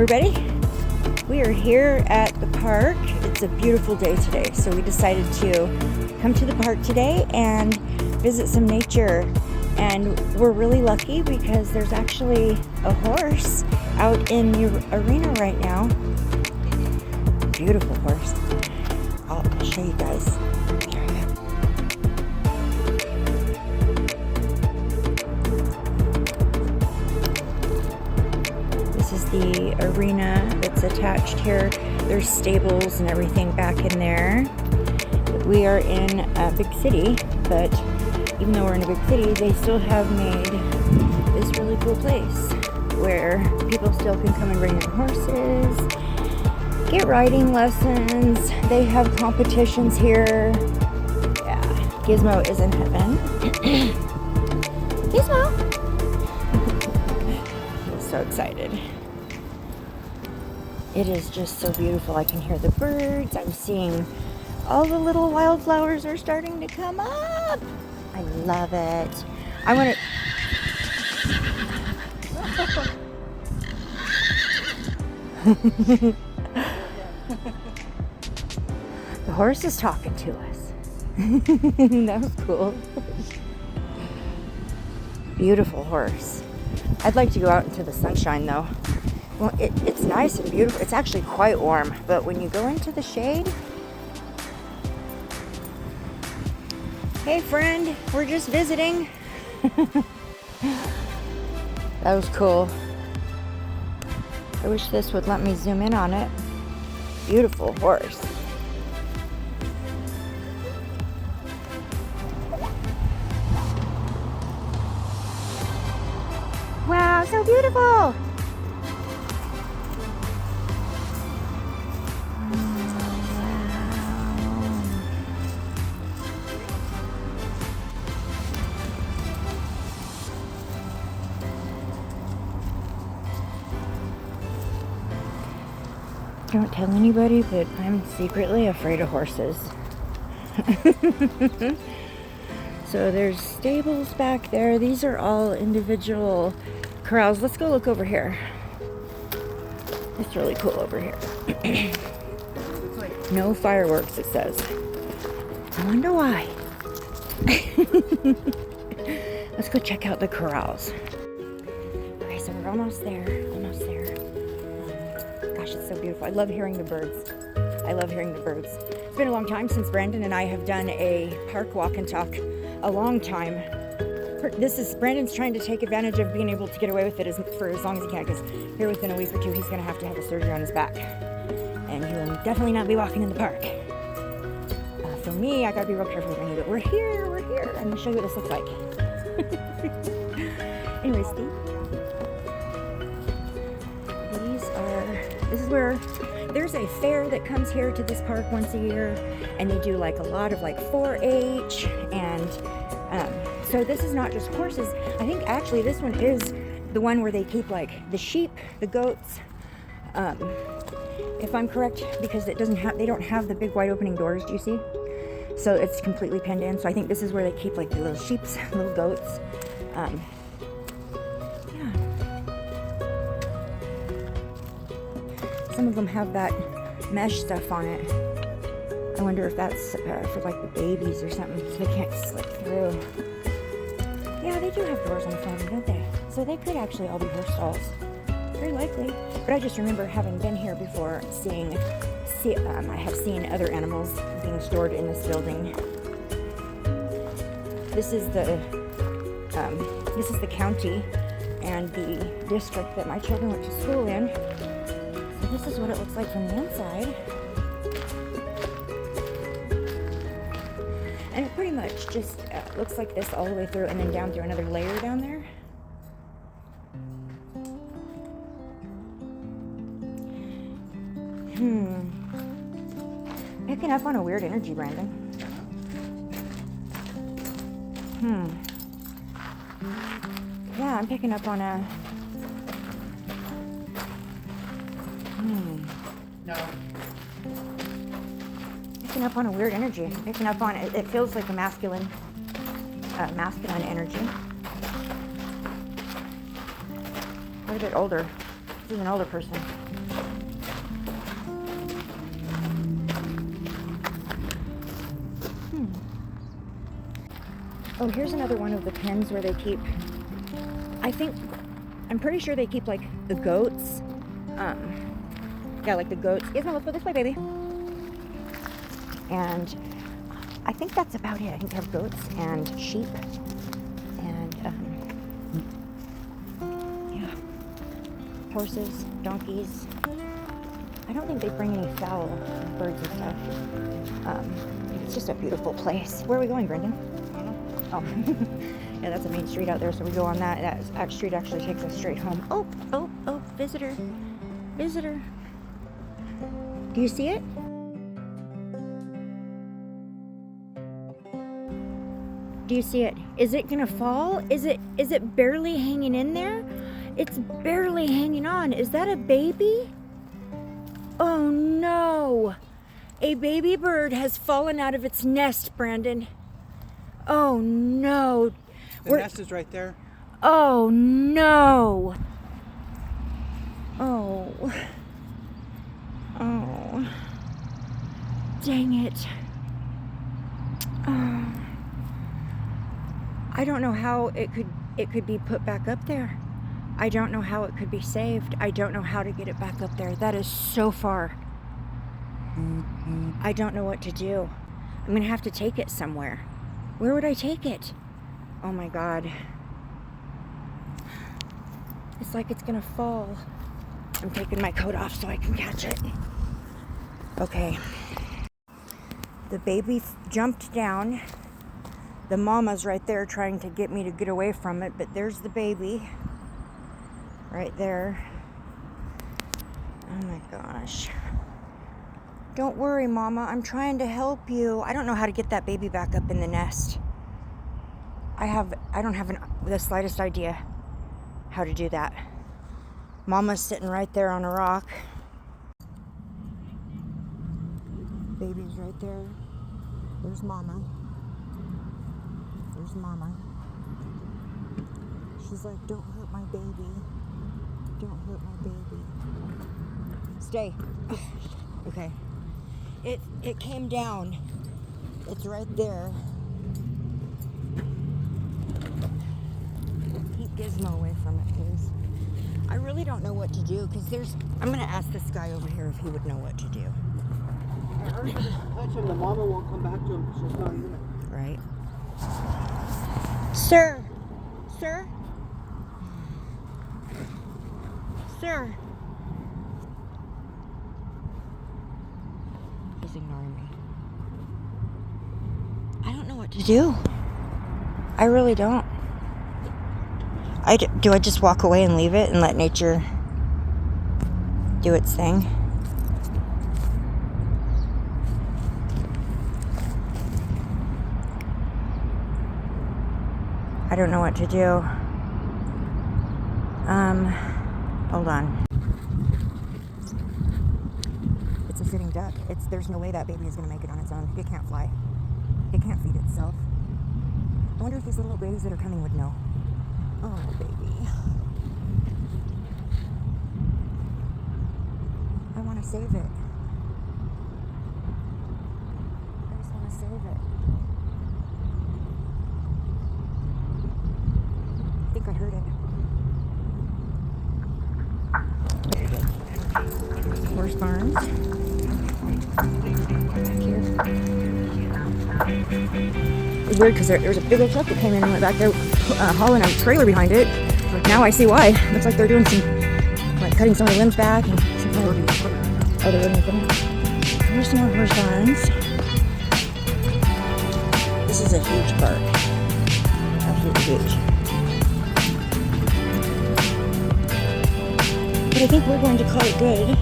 everybody. We are here at the park. It's a beautiful day today, so we decided to come to the park today and visit some nature. And we're really lucky because there's actually a horse out in the arena right now. Beautiful horse. I'll show you guys. This is the arena that's attached here. There's stables and everything back in there. We are in a big city, but even though we're in a big city, they still have made this really cool place where people still can come and bring their horses, get riding lessons. They have competitions here. Yeah, Gizmo is in heaven. Gizmo! I'm so excited. It is just so beautiful. I can hear the birds. I'm seeing all the little wildflowers are starting to come up. I love it. I want to... The horse is talking to us. That was cool. Beautiful horse. I'd like to go out into the sunshine though. Well, it's nice and beautiful. It's actually quite warm, but when you go into the shade... Hey friend, we're just visiting. That was cool. I wish this would let me zoom in on it. Beautiful horse. Wow, so beautiful. Don't tell anybody, but I'm secretly afraid of horses. So there's stables back there. These are all individual corrals. Let's go look over here. It's really cool over here. No fireworks, it says. I wonder why. Let's go check out the corrals. Okay, so we're almost there. Almost there. Gosh, it's so beautiful. I love hearing the birds. I love hearing the birds. It's been a long time since Brandon and I have done a park walk and talk. A long time. Brandon's trying to take advantage of being able to get away with it for as long as he can, because here within a week or two he's going to have a surgery on his back. And he will definitely not be walking in the park. For me, I got to be real careful with me, but we're here. I'm going to show you what this looks like. Anyways, this is where there's a fair that comes here to this park once a year, and they do like a lot of like 4-H, and so this is not just horses. I think actually this one is the one where they keep like the sheep, the goats, if I'm correct, because they don't have the big wide opening doors, do you see? So it's completely penned in. So I think this is where they keep like the little sheeps, little goats. Some of them have that mesh stuff on it. I wonder if that's for like the babies or something, so they can't slip through. Yeah, they do have doors on the front, don't they? So they could actually all be horse stalls. Very likely. But I just remember having been here before, I have seen other animals being stored in this building. This is the county and the district that my children went to school in. This is what it looks like from the inside. And it pretty much just looks like this all the way through and then down through another layer down there. Picking up on a weird energy, Brandon. Yeah, I'm picking up on a... No. Picking up on a weird energy. Picking up on it. It feels like a masculine energy. Quite a bit older. This is an older person. Oh, here's another one of the pens where they keep, I'm pretty sure they keep like the goats. Yeah, like the goats. Gizmo, let's go this way, baby. And I think that's about it. I think they have goats and sheep and yeah, horses, donkeys. I don't think they bring any fowl, birds and stuff. It's just a beautiful place. Where are we going, Brendan? Oh, yeah, that's a main street out there, so we go on that. That street actually takes us straight home. Oh, visitor. Visitor. Do you see it? Do you see it? Is it gonna fall? Is it barely hanging in there? It's barely hanging on. Is that a baby? Oh no! A baby bird has fallen out of its nest, Brandon. Oh no. The nest is right there. Oh no. Oh. Oh. Dang it. Oh. I don't know how it could be put back up there. I don't know how it could be saved. I don't know how to get it back up there. That is so far. I don't know what to do. I'm gonna have to take it somewhere. Where would I take it? Oh my God. It's like it's gonna fall. I'm taking my coat off so I can catch it. Okay. The baby jumped down. The mama's right there trying to get me to get away from it, but there's the baby. Right there. Oh my gosh. Don't worry, Mama. I'm trying to help you. I don't know how to get that baby back up in the nest. I don't have the slightest idea how to do that. Mama's sitting right there on a rock. Baby's right there. There's Mama. There's Mama. She's like, don't hurt my baby. Don't hurt my baby. Stay. Okay. It came down. It's right there. Keep Gizmo away from it, please. I really don't know what to do because I'm going to ask this guy over here if he would know what to do. I heard if you touch him, the mama won't come back to him because she's not in it. Right. Sir. Sir. Sir. He's ignoring me. I don't know what to do. I really don't. Do I just walk away and leave it and let nature do its thing? I don't know what to do. Hold on. It's a sitting duck. There's no way that baby is going to make it on its own. It can't fly. It can't feed itself. I wonder if these little babies that are coming would know. Oh, baby. I want to save it. I just want to save it. I think I heard it. Horse barns. Back here. It was weird because there was a big old truck that came in and went back there hauling a trailer behind it. Now I see why. Looks like they're doing cutting some of the limbs back and some kind of other wood equipment. Here's some more horse barns. This is a huge park. Absolutely huge. But I think we're going to call it good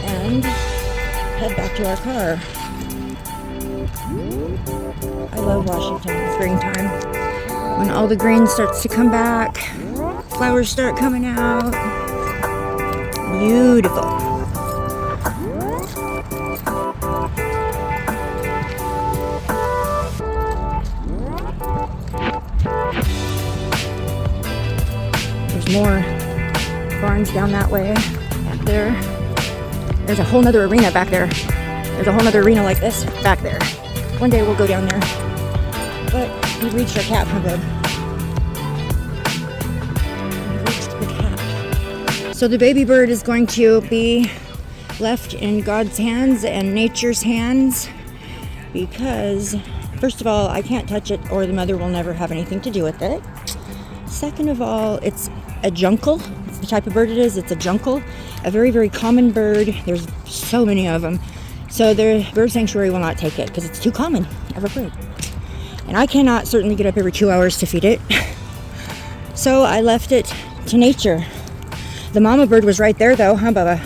and head back to our car. I love Washington in springtime. When all the green starts to come back, flowers start coming out. Beautiful. There's more barns turns down that way. Back there. There's a whole nother arena back there. There's a whole nother arena like this back there. One day we'll go down there. But we've reached our cap, huh, babe? We've reached the cap. So the baby bird is going to be left in God's hands and nature's hands because, first of all, I can't touch it or the mother will never have anything to do with it. Second of all, it's a jungle. It's the type of bird it is. It's a jungle, a very, very common bird. There's so many of them. So the bird sanctuary will not take it because it's too common of a bird. And I cannot certainly get up every 2 hours to feed it. So I left it to nature. The mama bird was right there though, huh, Bubba?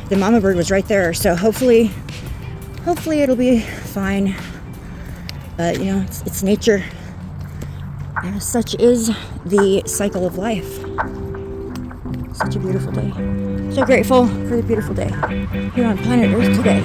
The mama bird was right there. So hopefully it'll be fine. But you know, it's nature. And such is the cycle of life. Such a beautiful day. So grateful for the beautiful day here on planet Earth today.